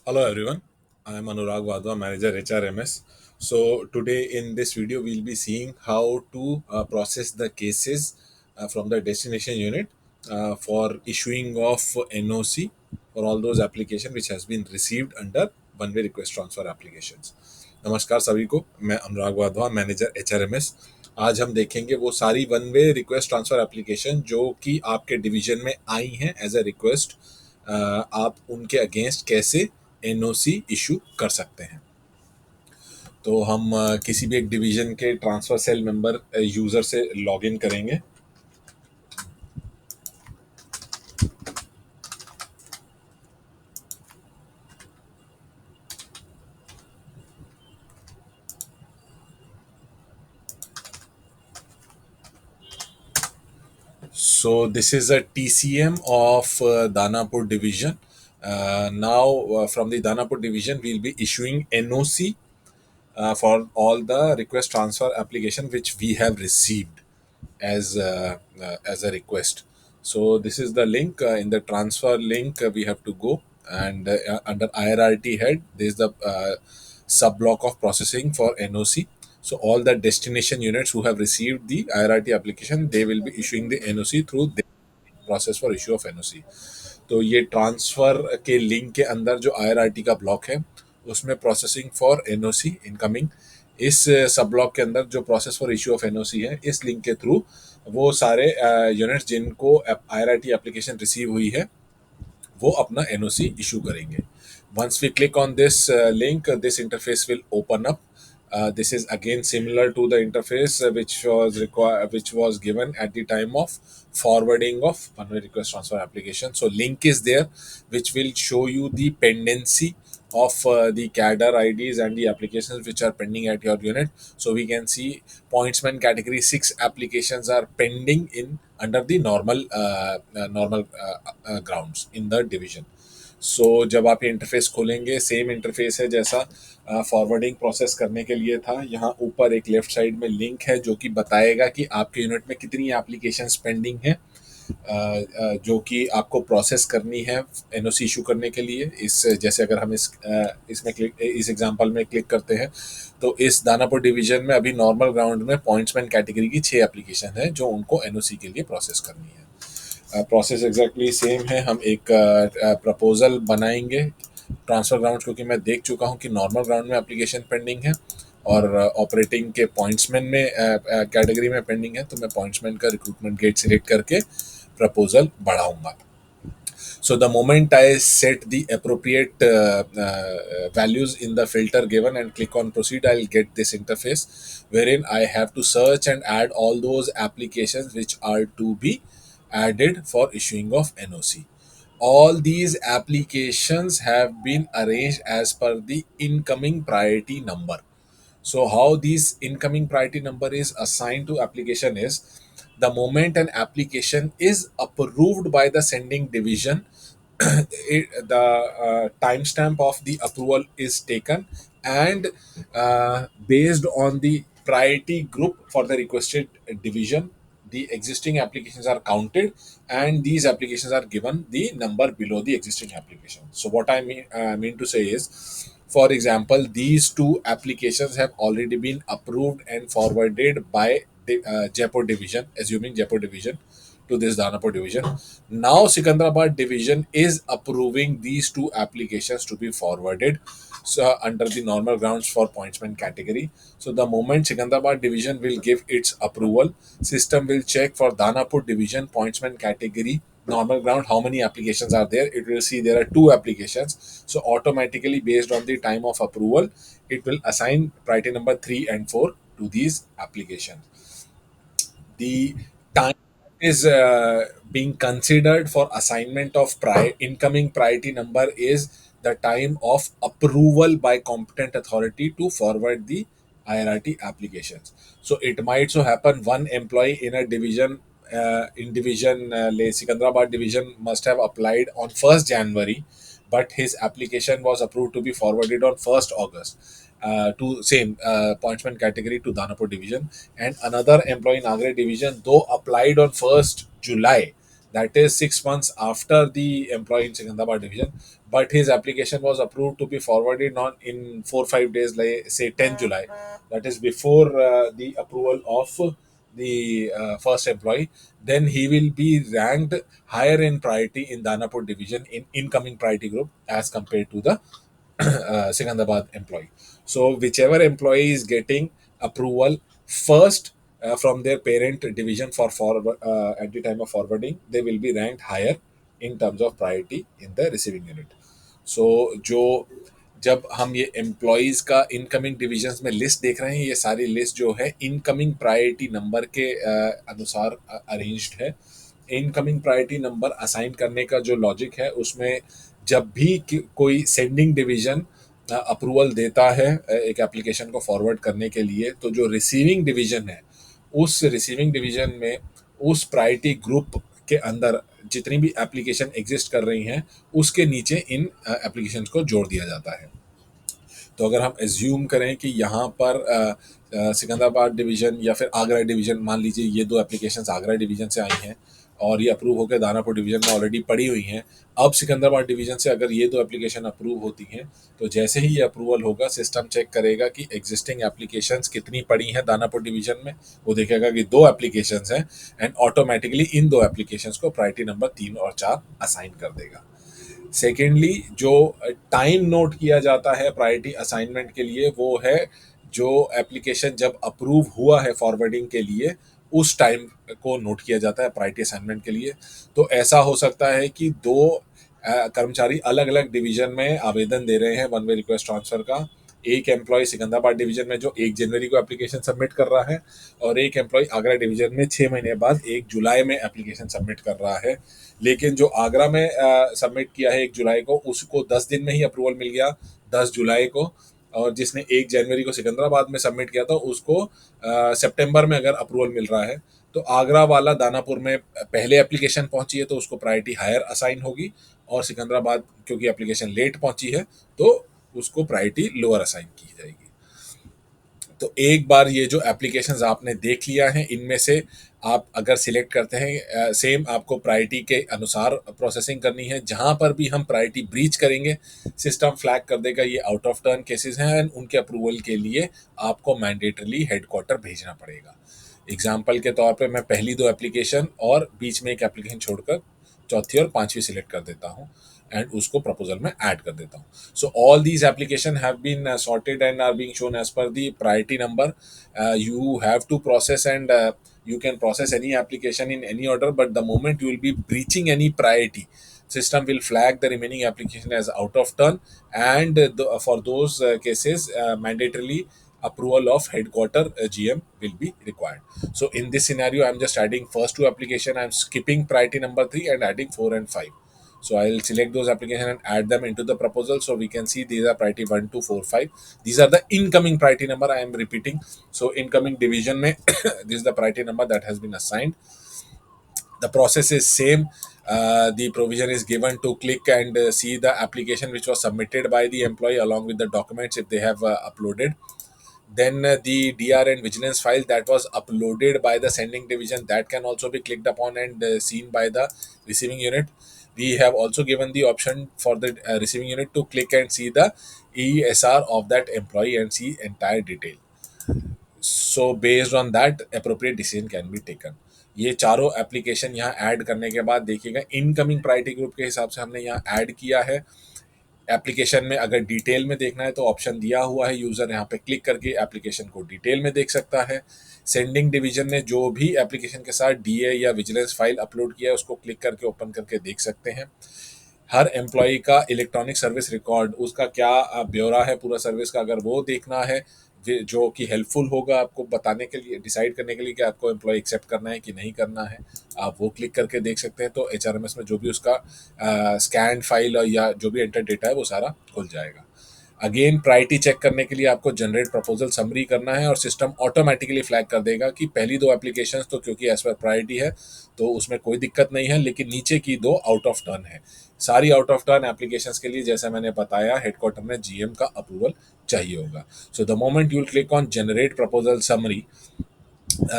Hello everyone, I am Anurag Vadva, Manager HRMS. So today in this video we'll be seeing how to process the cases from the destination unit for issuing of NOC for all those application which has been received under one-way request transfer applications. नमस्कार सभी को, मैं अनुराग Wadhwa, manager HRMS। आज हम देखेंगे वो सारी one way request transfer application जो कि आपके डिवीजन में आई हैं एज अ रिक्वेस्ट। आप उनके अगेंस्ट कैसे एनओसी इशू कर सकते हैं। तो हम किसी भी एक डिवीजन के ट्रांसफर सेल मेंबर यूजर से लॉगिन करेंगे। So this is a TCM of Danapur division. Now from the Danapur division we'll be issuing NOC for all the request transfer application which we have received as a request. So this is the link. In the transfer link we have to go, and under IRRT head there is the sub block of processing for NOC. So all the destination units who have received the IRRT application, they will be issuing the NOC through the process for issue of NOC. तो ये transfer के link के अंदर जो आईआरआरटी का block है उसमें processing for NOC incoming, इस सब ब्लॉक के अंदर जो process for issue of NOC है इस लिंक के थ्रू वो सारे यूनिट्स जिनको आईआरआरटी एप्लीकेशन रिसीव हुई है वो अपना एनओसी इशू करेंगे। Once we click on this link, this interface will open up. This is again similar to the interface which was given at the time of forwarding of one-way request transfer application. So link is there, which will show you the pendency of the cadre IDs and the applications which are pending at your unit. So we can see pointsman category 6 applications are pending in under the normal grounds in the division. सो जब आप ये interface खोलेंगे, same interface है जैसा forwarding process करने के लिए था। यहाँ ऊपर एक लेफ्ट साइड में लिंक है जो कि बताएगा कि आपके यूनिट में कितनी एप्लीकेशंस पेंडिंग है जो कि आपको प्रोसेस करनी है एनओसी इशू करने के लिए। इस जैसे अगर हम इसमें क्लिक इस एग्जांपल में क्लिक करते हैं तो इस दानापुर डिवीजन में अभी नॉर्मल ग्राउंड में पॉइंट्समैन कैटेगरी की 6 एप्लीकेशन है जो उनको एनओसी के लिए प्रोसेस करनी है। प्रोसेस एग्जैक्टली सेम है। हम एक प्रपोजल बनाएंगे ट्रांसफर ग्राउंड, क्योंकि मैं देख चुका हूं कि नॉर्मल ग्राउंड में एप्लीकेशन पेंडिंग है और ऑपरेटिंग के पॉइंट्समैन में कैटेगरी में पेंडिंग है, तो मैं पॉइंट्समैन का रिक्रूटमेंट गेट सिलेक्ट करके प्रपोजल बढ़ाऊंगा। So the moment I set the appropriate values in the filter given and click on proceed, I'll get this interface wherein I have to search and add all those applications which are to be added for issuing of NOC. All these applications have been arranged as per the incoming priority number. So how this incoming priority number is assigned to application is the moment an application is approved by the sending division, the timestamp of the approval is taken, and based on the priority group for the requested division, the existing applications are counted and these applications are given the number below the existing application. So what I mean to say is, for example, these two applications have already been approved and forwarded by the Jaipur division, assuming Jaipur division to this Danapur division. Now Sikandrabad division is approving these two applications to be forwarded under the normal grounds for pointsman category. So the moment Sikandrabad division will give its approval, system will check for Danapur division pointsman category normal ground how many applications are there. It will see there are two applications, so automatically based on the time of approval it will assign priority number 3 and 4 to these applications. The time is being considered for assignment of incoming priority number is the time of approval by competent authority to forward the IRRT applications. So it might so happen one employee in a division in division Sikandrabad division must have applied on 1st January, but his application was approved to be forwarded on 1st August to same pointsman category to Danapur division, and another employee in Agra division though applied on 1st July that is 6 months after the employee in Secunderabad division, but his application was approved to be forwarded on in 4 5 days, like say 10 July. That is before the approval of the first employee. Then he will be ranked higher in priority in Danapur division in incoming priority group as compared to the Secunderabad employee. So whichever employee is getting approval first from their parent division for forward at the time of forwarding, they will be ranked higher in terms of priority in the receiving unit. सो जो जब हम ये employees का incoming divisions में list देख रहे हैं, ये सारी लिस्ट जो है इनकमिंग प्रायोरिटी नंबर के अनुसार अरेंज्ड है। इनकमिंग प्रायोरिटी नंबर असाइन करने का जो लॉजिक है उसमें जब भी कोई सेंडिंग डिवीजन अप्रूवल देता है एक एप्लीकेशन को फॉरवर्ड करने के लिए, तो जो रिसीविंग डिवीजन है उस रिसीविंग डिवीजन में उस प्रायोरिटी ग्रुप के अंदर जितनी भी एप्लीकेशन एग्जिस्ट कर रही हैं उसके नीचे इन एप्लीकेशन को जोड़ दिया जाता है। तो अगर हम एज्यूम करें कि यहाँ पर सिकंदराबाद डिवीज़न या फिर आगरा डिवीज़न, मान लीजिए ये दो एप्लीकेशंस आगरा डिवीज़न से आई हैं और ये अप्रूव होकर दानापुर डिवीज़न में ऑलरेडी पड़ी हुई हैं। अब सिकंदराबाद डिवीज़न से अगर ये दो एप्लीकेशन अप्रूव होती हैं, तो जैसे ही ये अप्रूवल होगा सिस्टम चेक करेगा कि एग्जिस्टिंग एप्लीकेशंस कितनी पड़ी हैं दानापुर डिवीज़न में। वो देखेगा कि दो एप्लीकेशंस हैं एंड ऑटोमेटिकली इन दो एप्लीकेशंस को प्रायोरिटी नंबर 3 और 4 असाइन कर देगा। सेकेंडली, जो टाइम नोट किया जाता है प्रायोरिटी असाइनमेंट के लिए, वो है जो एप्लीकेशन जब अप्रूव हुआ है फॉरवर्डिंग के लिए उस टाइम को नोट किया जाता है प्रायोरिटी असाइनमेंट के लिए। तो ऐसा हो सकता है कि दो कर्मचारी अलग अलग डिवीजन में आवेदन दे रहे हैं वन वे रिक्वेस्ट ट्रांसफर का। एक एम्प्लॉय सिकंदराबाद डिवीजन में जो 1 जनवरी को एप्लीकेशन सबमिट कर रहा है और एक एम्प्लॉय आगरा डिवीजन में 6 महीने बाद 1 जुलाई में एप्लीकेशन सबमिट कर रहा है। लेकिन जो आगरा में सबमिट किया है 1 जुलाई को, उसको 10 दिन में ही अप्रूवल मिल गया 10 जुलाई को, और जिसने 1 जनवरी को सिकंदराबाद में सबमिट किया था उसको सितंबर में अगर अप्रूवल मिल रहा है, तो आगरा वाला दानापुर में पहले एप्लीकेशन पहुंची है तो उसको प्रायोरिटी हायर असाइन होगी, और सिकंदराबाद क्योंकि एप्लीकेशन लेट पहुंची है तो उसको प्रायोरिटी लोअर असाइन की जाएगी। तो एक बार ये जो एप्लीकेशंस आपने देख लिया है, इनमें से आप अगर सिलेक्ट करते हैं, सेम आपको प्रायोरिटी के अनुसार प्रोसेसिंग करनी है। जहाँ पर भी हम प्रायोरिटी ब्रीच करेंगे सिस्टम फ्लैग कर देगा ये आउट ऑफ टर्न केसेस हैं एंड उनके अप्रूवल के लिए आपको मैंडेटरली हेडक्वार्टर भेजना पड़ेगा। एग्जाम्पल के तौर पे मैं पहली दो एप्लीकेशन और बीच में एक एप्लीकेशन छोड़कर चौथी और पांचवी सिलेक्ट कर देता हूँ एंड उसको प्रपोजल में ऐड कर देता हूँ। So all these application have been sorted and are being shown as per the priority number. You have to process and you can process any application in any order, but the moment you will be breaching any priority, system will flag the remaining application as out of turn, and for those cases mandatorily approval of headquarter GM will be required. So in this scenario I'm just adding first two application, I'm skipping priority number 3 and adding 4 and 5. So I'll select those applications and add them into the proposal. So we can see these are priority 1, 2, 4, 5. These are the incoming priority number I am repeating. So incoming division mein this is the priority number that has been assigned. The process is same. The provision is given to click and see the application which was submitted by the employee along with the documents if they have uploaded. Then the DR and vigilance file that was uploaded by the sending division, that can also be clicked upon and seen by the receiving unit. We have also given the option for the receiving unit to click and see the ESR of that employee and see entire detail. So based on that appropriate decision can be taken. ये चारों application यहाँ add करने के बाद देखिएगा incoming priority group के हिसाब से हमने यहाँ ऐड किया है। एप्लीकेशन में अगर डिटेल में देखना है तो ऑप्शन दिया हुआ है, यूज़र यहाँ पे क्लिक करके एप्लीकेशन को डिटेल में देख सकता है। सेंडिंग डिवीजन ने जो भी एप्लीकेशन के साथ डीए या विजिलेंस फाइल अपलोड किया है उसको क्लिक करके ओपन करके देख सकते हैं। हर एम्प्लॉय का इलेक्ट्रॉनिक सर्विस रिकॉर्ड, उसका क्या ब्यौरा है पूरा सर्विस का, अगर वो देखना है जो कि हेल्पफुल होगा आपको बताने के लिए, डिसाइड करने के लिए कि आपको एम्प्लॉय एक्सेप्ट करना है कि नहीं करना है, आप वो क्लिक करके देख सकते हैं। तो HRMS में जो भी उसका स्कैन फाइल या जो भी एंटर डेटा है वो सारा खुल जाएगा। अगेन प्रायोरिटी चेक करने के लिए आपको जनरेट प्रपोजल समरी करना है और सिस्टम ऑटोमेटिकली फ्लैग कर देगा कि पहली दो एप्लीकेशंस तो क्योंकि एज पर प्रायोरिटी है तो उसमें कोई दिक्कत नहीं है, लेकिन नीचे की दो आउट ऑफ टर्न है। सारी आउट ऑफ टर्न एप्लीकेशंस के लिए जैसा मैंने बताया हेडक्वार्टर में GM का अप्रूवल चाहिए होगा। So the moment you will click on generate proposal summary,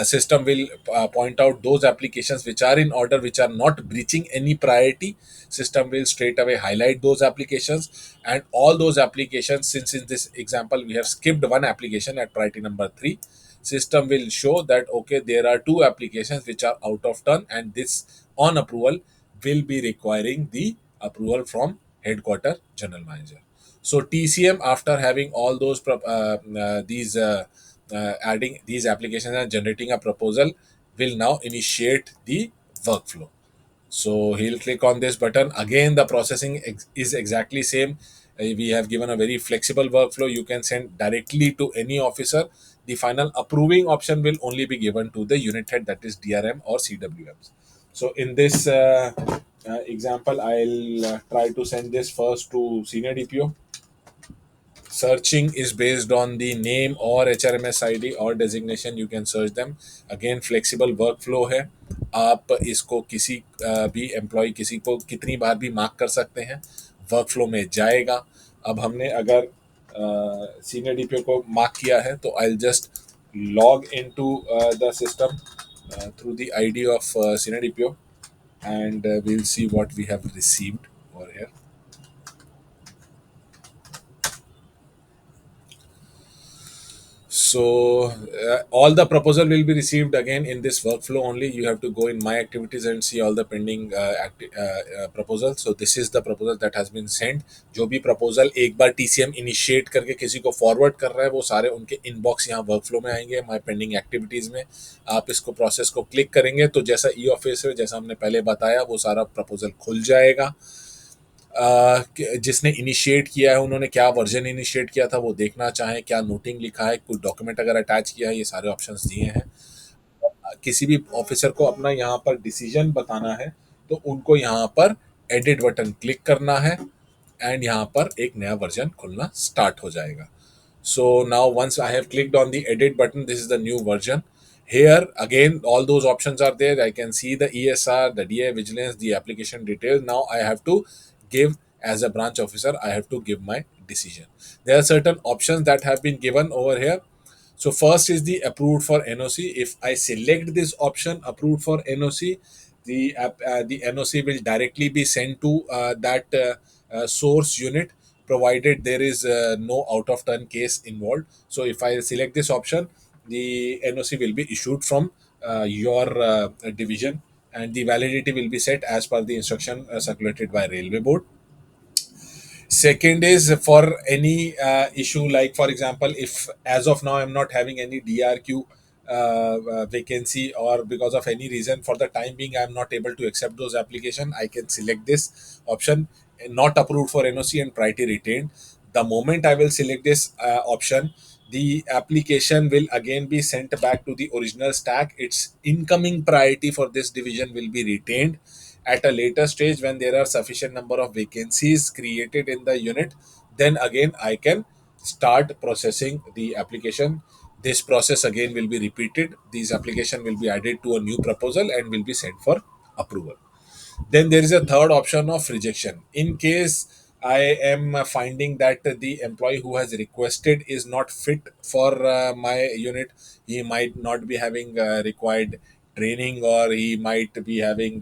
System will point out those applications which are in order, which are not breaching any priority. System will straight away highlight those applications, and all those applications, since in this example we have skipped one application at priority number 3, system will show that okay, there are two applications which are out of turn, and this on approval will be requiring the approval from headquarter general manager. So TCM, after having all those these adding these applications and generating a proposal, will now initiate the workflow. So he'll click on this button. Again, the processing is exactly same. We have given a very flexible workflow. You can send directly to any officer. The final approving option will only be given to the unit head, that is DRM or CWMs. So in this example, I'll try to send this first to senior DPO. Searching is based on the name or HRMS ID और designation. You can search them. Again, flexible workflow है. आप इसको किसी भी employ किसी को कितनी बार भी मार्क कर सकते हैं, वर्कफ्लो में जाएगा. अब हमने अगर सीनियर डीपीओ को मार्क किया है तो I just log in to the system through the ID of senior DPO, and we'll see what we have received over here. So all the proposal will be received again in this workflow only. You have to go in my activities and see all the pending proposals. So this is the proposal that has been sent. जो भी proposal एक बार TCM initiate करके किसी को forward कर रहा है, वो सारे उनके inbox यहाँ workflow में आएंगे, my pending activities में. आप इसको process को click करेंगे तो जैसा e-office है, जैसा हमने पहले बताया, वो सारा proposal खुल जाएगा. जिसने इनिशिएट किया है उन्होंने क्या वर्जन इनिशिएट किया था वो देखना चाहें, क्या नोटिंग लिखा है, कोई डॉक्यूमेंट अगर अटैच किया है, ये सारे ऑप्शंस दिए हैं. किसी भी ऑफिसर को अपना यहाँ पर डिसीजन बताना है तो उनको यहाँ पर एडिट बटन क्लिक करना है, एंड यहाँ पर एक नया वर्जन खुलना स्टार्ट हो जाएगा. So now once I have clicked on the edit button, this is the new version. Here again, all those options are there. I can see the ESR, the DA vigilance, the application details. Now I have to give, as a branch officer, I have to give my decision. There are certain options that have been given over here. So first is the approved for NOC. If I select this option, approved for NOC, the NOC will directly be sent to that source unit, provided there is no out of turn case involved. So if I select this option, the NOC will be issued from your division, and the validity will be set as per the instruction circulated by Railway Board. Second is for any issue, like for example, if as of now I'm not having any DRQ vacancy, or because of any reason for the time being I'm not able to accept those application, I can select this option, not approved for NOC and priority retained. The moment I will select this option, the application will again be sent back to the original stack. Its incoming priority for this division will be retained. At a later stage, when there are sufficient number of vacancies created in the unit, then again I can start processing the application. This process again will be repeated. These application will be added to a new proposal and will be sent for approval. Then there is a third option of rejection. In case I am finding that the employee who has requested is not fit for my unit, he might not be having required training, or he might be having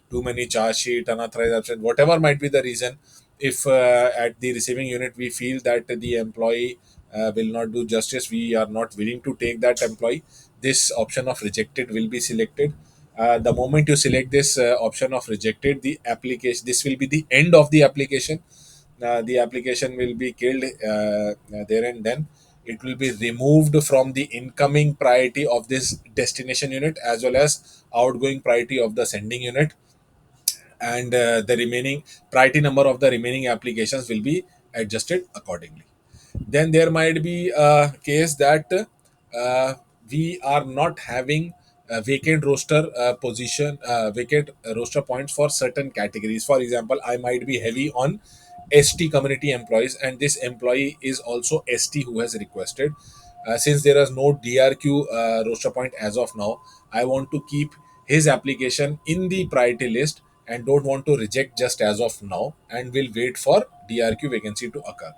too many charge sheet, unauthorized absence, whatever might be the reason. If at the receiving unit we feel that the employee will not do justice, we are not willing to take that employee, this option of rejected will be selected. The moment you select this option of rejected, the application, this will be the end of the application. The application will be killed there and then. It will be removed from the incoming priority of this destination unit as well as outgoing priority of the sending unit, and the remaining priority number of the remaining applications will be adjusted accordingly. Then there might be a case that we are not having a vacant roster vacant roster points for certain categories. For example, I might be heavy on ST community employees, and this employee is also ST who has requested. Since there is no DRQ roster point as of now, I want to keep his application in the priority list and don't want to reject just as of now, and will wait for DRQ vacancy to occur.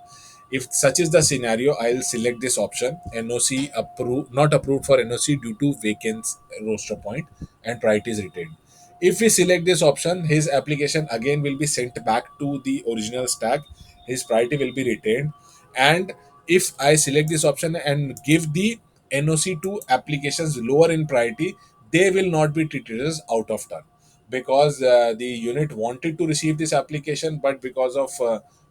If such is the scenario, I'll select this option, NOC approved, not approved for NOC due to vacant roster point and priority is retained. If we select this option, his application again will be sent back to the original stack. His priority will be retained. And if I select this option and give the NOC to applications lower in priority, they will not be treated as out of turn because the unit wanted to receive this application, but because of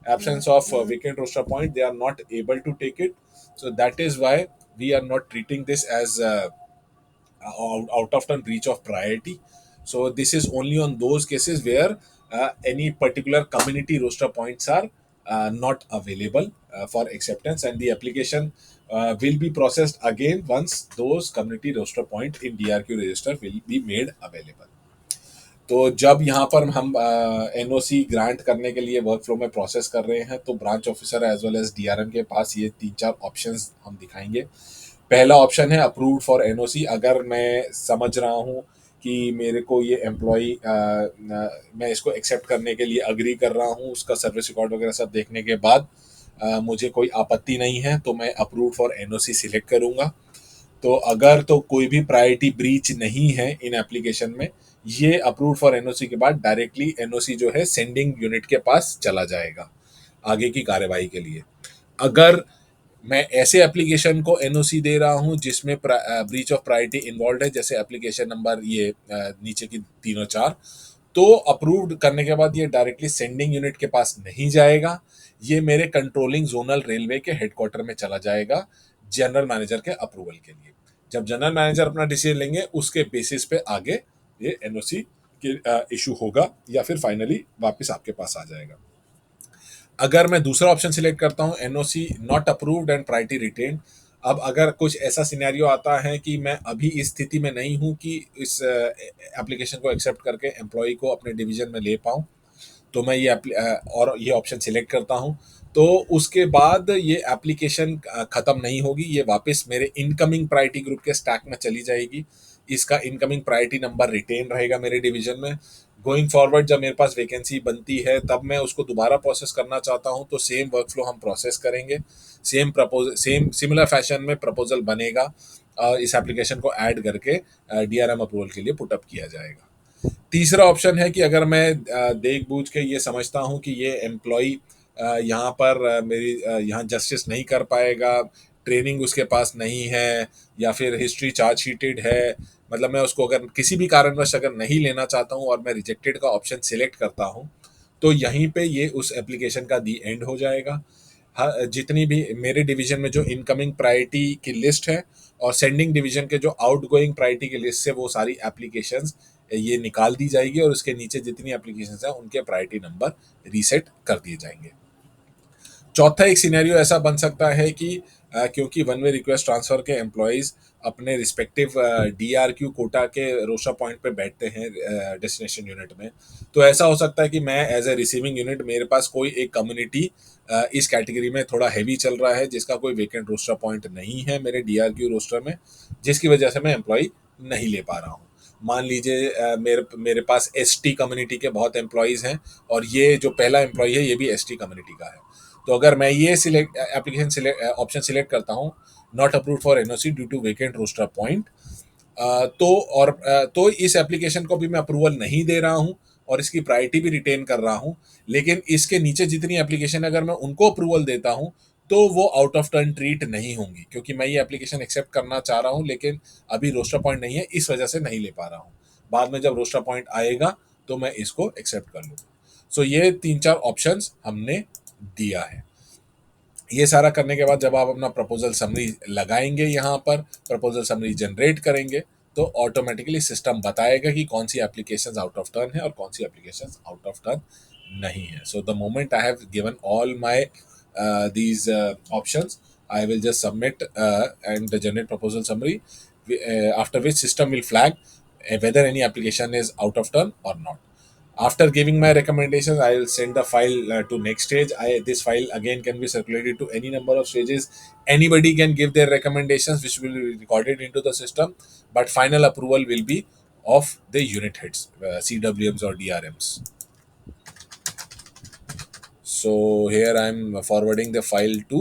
absence of vacant roster point, they are not able to take it. So that is why we are not treating this as out of turn breach of priority. So this is only on those cases where any particular community roster points are not available for acceptance, and the application will be processed again once those community roster point in DRQ register will be made available. तो जब यहाँ पर हम NOC grant करने के लिए work flow में process कर रहे हैं, तो branch officer as well as DRM के पास ये तीन चार ऑप्शंस हम दिखाएंगे. पहला ऑप्शन है अप्रूव्ड फॉर एनओसी. अगर मैं समझ रहा हूँ कि मेरे को ये एम्प्लॉय मैं इसको एक्सेप्ट करने के लिए अग्री कर रहा हूँ, उसका सर्विस रिकॉर्ड वगैरह सब देखने के बाद मुझे कोई आपत्ति नहीं है, तो मैं अप्रूव्ड फॉर एनओसी सिलेक्ट करूँगा. तो अगर तो कोई भी प्रायोरिटी ब्रीच नहीं है इन एप्लीकेशन में, ये अप्रूव फॉर एनओसी के बाद डायरेक्टली एनओसी जो है सेंडिंग यूनिट के पास चला जाएगा आगे की कार्यवाही के लिए. अगर मैं ऐसे एप्लीकेशन को एनओसी दे रहा हूं जिसमें ब्रीच ऑफ प्रायोरिटी इन्वॉल्व है, जैसे एप्लीकेशन नंबर ये नीचे की तीनों चार, तो अप्रूव्ड करने के बाद ये डायरेक्टली सेंडिंग यूनिट के पास नहीं जाएगा, ये मेरे कंट्रोलिंग जोनल रेलवे के हेडक्वार्टर में चला जाएगा जनरल मैनेजर के अप्रूवल के लिए. जब जनरल मैनेजर अपना डिसीजन लेंगे, उसके बेसिस पे आगे ये एनओसी इशू होगा या फिर फाइनली वापस आपके पास आ जाएगा. अगर मैं दूसरा ऑप्शन सिलेक्ट करता हूं, NOC not approved and priority retain. अब अगर कुछ ऐसा सिनेरियो आता है कि मैं अभी इस स्थिति में नहीं हूं कि इस एप्लीकेशन को एक्सेप्ट करके एम्प्लॉय को अपने डिवीजन में ले पाऊं, तो मैं ये और ये ऑप्शन सिलेक्ट करता हूं, तो उसके बाद ये एप्लीकेशन ख़त्म नहीं होगी, ये वापस मेरे इनकमिंग प्रायोरिटी ग्रुप के स्टैक में चली जाएगी. इसका इनकमिंग प्रायोरिटी नंबर रिटेन रहेगा मेरे डिवीजन में. गोइंग फॉरवर्ड जब मेरे पास वैकेंसी बनती है, तब मैं उसको दोबारा प्रोसेस करना चाहता हूं, तो सेम वर्क फ्लो हम प्रोसेस करेंगे. सेम सिमिलर फैशन में प्रपोजल बनेगा, इस एप्लीकेशन को ऐड करके डीआरएम अप्रूवल के लिए पुटअप किया जाएगा. तीसरा ऑप्शन है कि अगर मैं देख बूझ के ये समझता हूँ कि ये एम्प्लॉय यहाँ पर मेरी यहाँ जस्टिस नहीं कर पाएगा, ट्रेनिंग उसके पास नहीं है, या फिर हिस्ट्री चार्ज शीटेड है, मतलब मैं उसको अगर किसी भी कारणवश अगर नहीं लेना चाहता हूँ और मैं रिजेक्टेड का ऑप्शन सिलेक्ट करता हूँ, तो यहीं पे ये उस एप्लीकेशन का दी एंड हो जाएगा. हाँ, जितनी भी मेरे डिवीजन में जो इनकमिंग प्रायोरिटी की लिस्ट है और सेंडिंग डिवीजन के जो आउटगोइंग प्रायोरिटी की लिस्ट से वो सारी एप्लीकेशंस ये निकाल दी जाएगी और उसके नीचे जितनी एप्लीकेशंस हैं उनके प्रायोरिटी नंबर रीसेट कर दिए जाएंगे. चौथा एक सिनेरियो ऐसा बन सकता है कि क्योंकि वन वे रिक्वेस्ट ट्रांसफर के एम्प्लॉयज़ अपने रिस्पेक्टिव डीआरक्यू कोटा के रोस्टर पॉइंट पे बैठते हैं डेस्टिनेशन यूनिट में, तो ऐसा हो सकता है कि मैं एज ए रिसीविंग यूनिट, मेरे पास कोई एक कम्युनिटी इस कैटेगरी में थोड़ा हैवी चल रहा है जिसका कोई वेकेंट रोस्टर पॉइंट नहीं है मेरे डीआरक्यू रोस्टर में, जिसकी वजह से मैं एम्प्लॉय नहीं ले पा रहा हूँ. मान लीजिए मेरे मेरे पास एसटी कम्युनिटी के बहुत एम्प्लॉयज़ हैं और ये जो पहला एम्प्लॉय है ये भी एसटी कम्युनिटी का है. तो अगर मैं ये सिलेक्ट एप्लीकेशन ऑप्शन सिलेक्ट करता हूँ, not approved for NOC due to vacant roster point, तो इस एप्लीकेशन को भी मैं अप्रूवल नहीं दे रहा हूँ और इसकी प्रायोरिटी भी रिटेन कर रहा हूँ, लेकिन इसके नीचे जितनी एप्लीकेशन अगर मैं उनको अप्रूवल देता हूँ, तो वो आउट ऑफ टर्न ट्रीट नहीं होंगी, क्योंकि मैं ये एप्लीकेशन एक्सेप्ट करना चाह रहा हूँ लेकिन अभी रोस्टर पॉइंट नहीं है, इस वजह से नहीं ले पा रहा हूँ. बाद में जब रोस्टर पॉइंट आएगा तो मैं इसको एक्सेप्ट कर लूँगा. सो ये तीन चार ऑप्शंस हमने दिया है. ये सारा करने के बाद जब आप अपना प्रपोजल समरी लगाएंगे, यहाँ पर प्रपोजल समरी जनरेट करेंगे, तो ऑटोमेटिकली सिस्टम बताएगा कि कौन सी एप्लीकेशंस आउट ऑफ टर्न है और कौन सी एप्लीकेशंस आउट ऑफ टर्न नहीं है. So the moment I have given all my these options, I will just submit and generate proposal summary, after which system will flag whether any application is out of turn or not. After giving my recommendations, I will send the file to next stage. This file again can be circulated to any number of stages. Anybody can give their recommendations, which will be recorded into the system, but final approval will be of the unit heads, CWMs or DRMs. So here I'm forwarding the file to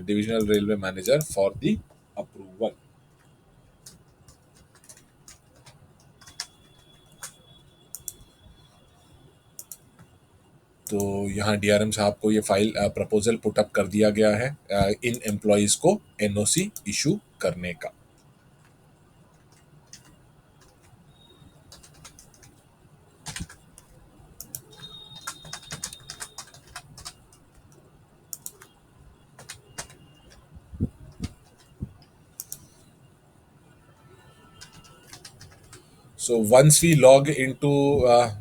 divisional railway manager for the approval. तो यहाँ DRM साहब को ये file proposal put up कर दिया गया है इन employees को एनओसी इशू करने का. So once we log into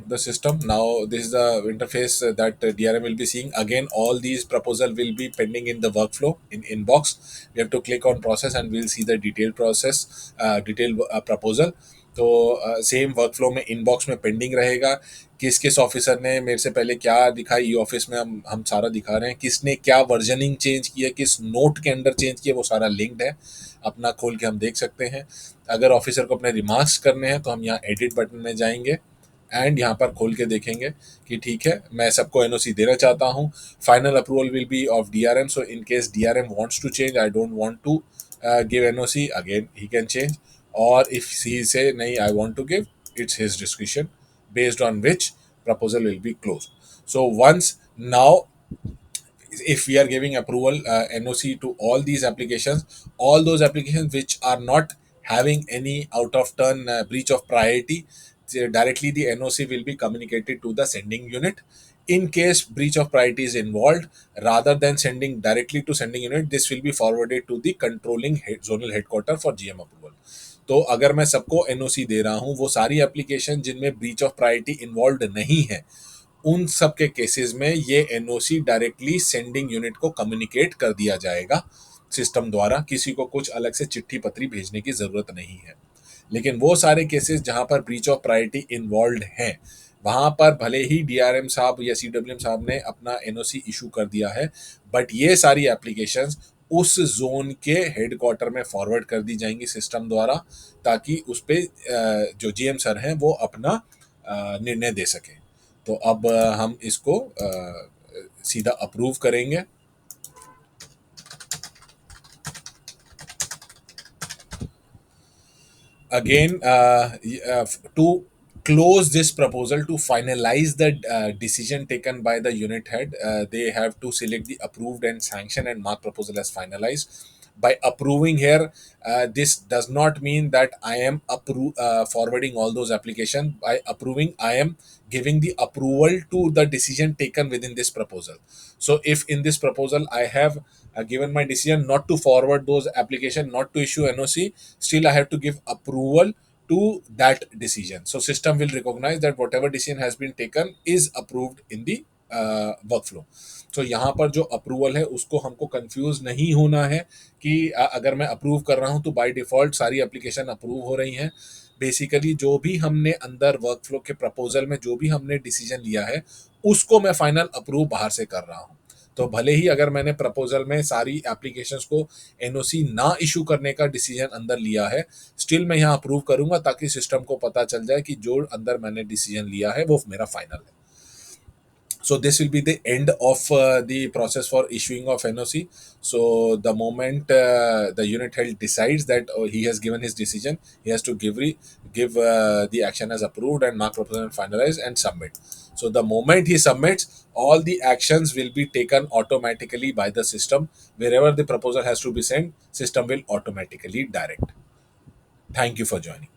the system, now this is the interface that DRM will be seeing. Again, all these proposal will be pending in the workflow in inbox. We have to click on process and we'll see the detailed process, detailed proposal. तो same workflow में inbox में pending रहेगा. किस किस officer ने मेरे से पहले क्या दिखा, ई ऑफिस में हम सारा दिखा रहे हैं. किसने क्या वर्जनिंग चेंज किया, किस नोट के अंदर चेंज किया, वो सारा लिंक्ड है. अपना खोल के हम देख सकते हैं. अगर ऑफिसर को अपने रिमार्क्स करने हैं तो हम यहाँ एडिट बटन में जाएंगे एंड यहाँ पर खोल के देखेंगे कि ठीक है, मैं सबको एनओसी देना चाहता हूँ. Final approval will be of DRM. So in case DRM wants to change, I don't want to give NOC, again he can change. और इफ ही से नहीं, I want to give, it's his discretion based on which proposal will be closed. So once now, if we are giving approval NOC to all these applications, all those applications which are not having any out of turn breach of priority, directly the NOC will be communicated to the sending unit. In case breach of priority is involved, rather than sending directly to sending unit, this will be forwarded to the controlling zonal headquarter for GM approval. तो अगर मैं सबको NOC दे रहा हूं, वो सारी application जिनमें breach of priority involve नहीं है, उन सब के केसेस में ये एनओसी डायरेक्टली सेंडिंग यूनिट को कम्युनिकेट कर दिया जाएगा सिस्टम द्वारा. किसी को कुछ अलग से चिट्ठी पत्री भेजने की ज़रूरत नहीं है. लेकिन वो सारे केसेस जहां पर ब्रीच ऑफ प्रायोरिटी इन्वॉल्व हैं, वहां पर भले ही डीआरएम साहब या सीडब्ल्यूएम साहब ने अपना एनओसी इशू कर दिया है, बट ये सारी एप्लीकेशंस उस जोन के हेडक्वार्टर में फॉरवर्ड कर दी जाएंगी सिस्टम द्वारा, ताकि उस पर जो जीएम सर हैं वो अपना निर्णय दे सकें. तो अब हम इसको सीधा अप्रूव करेंगे. Again, to close this proposal, to finalize the decision taken by the unit head, they have to select the approved and sanction and mark proposal as finalized. By approving here, this does not mean that I am forwarding all those applications. By approving, I am giving the approval to the decision taken within this proposal. So if in this proposal I have given my decision not to forward those application, not to issue NOC, still I have to give approval to that decision. So system will recognize that whatever decision has been taken is approved in the workflow. तो यहाँ पर जो approval है उसको हमको confuse नहीं होना है कि अगर मैं अप्रूव कर रहा हूँ तो बाय डिफॉल्ट सारी एप्लीकेशन अप्रूव हो रही हैं. बेसिकली जो भी हमने अंदर वर्कफ्लो के प्रपोजल में जो भी हमने डिसीजन लिया है, उसको मैं फाइनल अप्रूव बाहर से कर रहा हूँ. तो भले ही अगर मैंने प्रपोजल में सारी एप्लीकेशंस को एनओसी ना इशू करने का डिसीजन अंदर लिया है, स्टिल मैं यहाँ अप्रूव करूंगा ताकि सिस्टम को पता चल जाए कि जो अंदर मैंने डिसीजन लिया है वो मेरा फाइनल है. So this will be the end of the process for issuing of NOC. So the moment the unit head decides that he has given his decision, he has to give the action as approved and mark proposal and finalize and submit. So the moment he submits, all the actions will be taken automatically by the system. Wherever the proposal has to be sent, system will automatically direct. Thank you for joining.